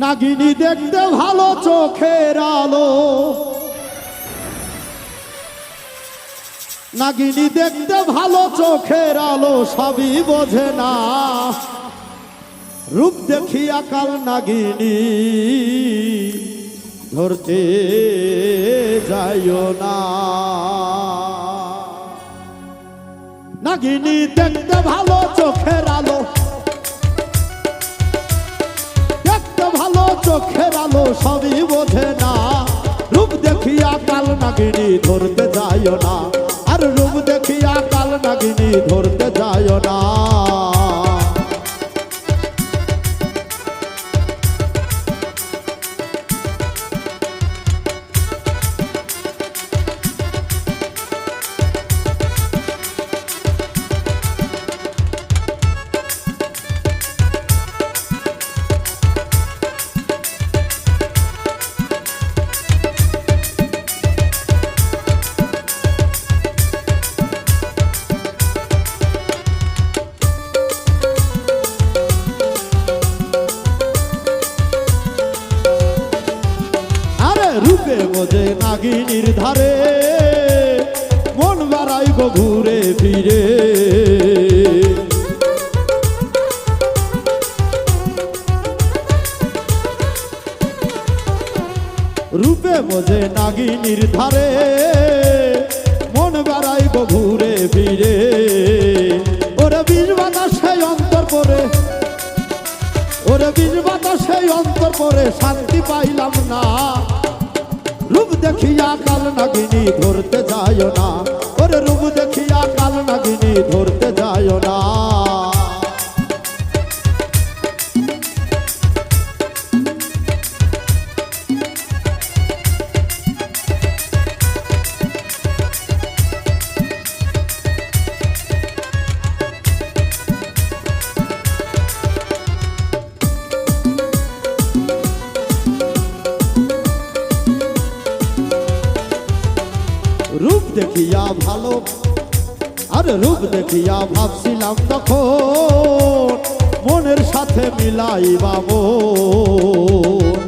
নাগিনী দেখতে ভালো চোখের আলো, নাগিনী দেখতে ভালো চোখের আলো, সবই বোঝে না। রূপ দেখিয়া কাল নাগিনী ধরতে যাইও না। নাগিনী দেখতে ভালো চোখের আলো, দেখতে ভালো চোখের আলো, সবই বোঝে না। রূপ দেখিয়া কাল নাগিনী ধরতে যাইও না, আর রূপ দেখিয়া কাল নাগিনী ধরতে যাইও না। রূপে বোঝে নাগিনীর ধারে, মন বাড়াই গো ঘুরে ফিরে। রূপে বোঝে নাগিনীর ধারে, মন বাড়াই গো ঘুরে ফিরে। ওরে বিষ বাতাসে অন্তর পরে, ওরে বিষ বাতাসে অন্তর পরে, শান্তি পাইলাম না। রূপ দেখিয়া কাল নাগিনী ধরতে যাইও না, ওরে রূপ দেখিয়া কাল নাগিনী ধরতে যাইও না। রূপ দেখিয়া ভালো, আরে রূপ দেখিয়া ভাবছিলাম তখন, মনের সাথে মিলাইবা মন।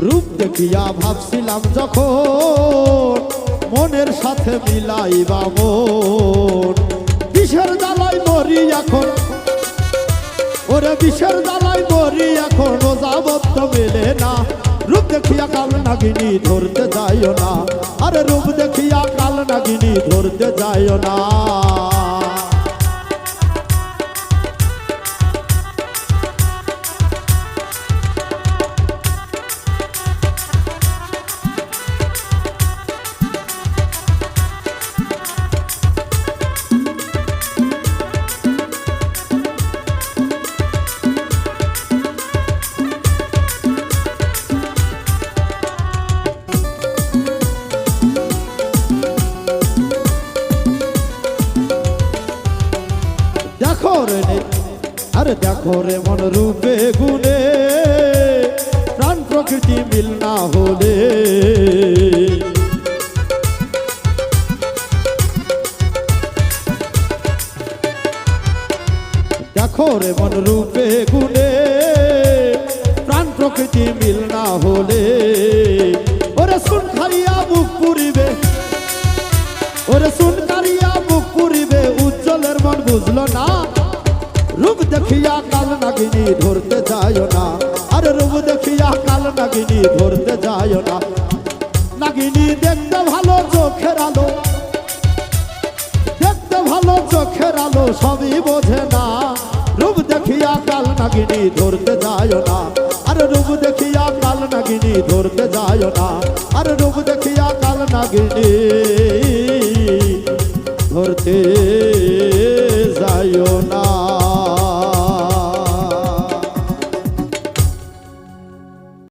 রূপ দেখিয়া ভাবছিলাম যখন, মনের সাথে মিলাইবা মন। বিষের জ্বালাই মরি এখন, ওরে বিষের জ্বালাই মরি এখন, যাবত মেলে না। রূপ দেখিয়া কাল নাগিনী ধরতে যাইও না, আরে রূপ দেখিয়া কাল নাগিনী ধরতে যাইও না। আরে দেখো রে মন রূপে গুণে, প্রাণ প্রকৃতি মিল না হলে। দেখো রে মন রূপে গুণে, প্রাণ প্রকৃতি মিল না হলে। ওরে শুন খাইয়া বুক পুরিবে, ওরে শুন কারিয়া বুক পুরিবে, উজ্জ্বলের মন বুঝলো না। রূপ দেখিয়া কাল নাগিনী ধরতে যাইও না, আরে রূপ দেখিয়া কাল নাগিনী ধরতে যাইও না। নাগিনী দেখতে ভালো চোখের আলো, দেখতে ভালো চোখের আলো, সবই বোঝে না। রূপ দেখিয়া কাল নাগিনী ধরতে যাইও না, আরে রূপ দেখিয়া কাল নাগিনী ধরতে যাইও না, আরে রূপ দেখিয়া কাল নাগিনী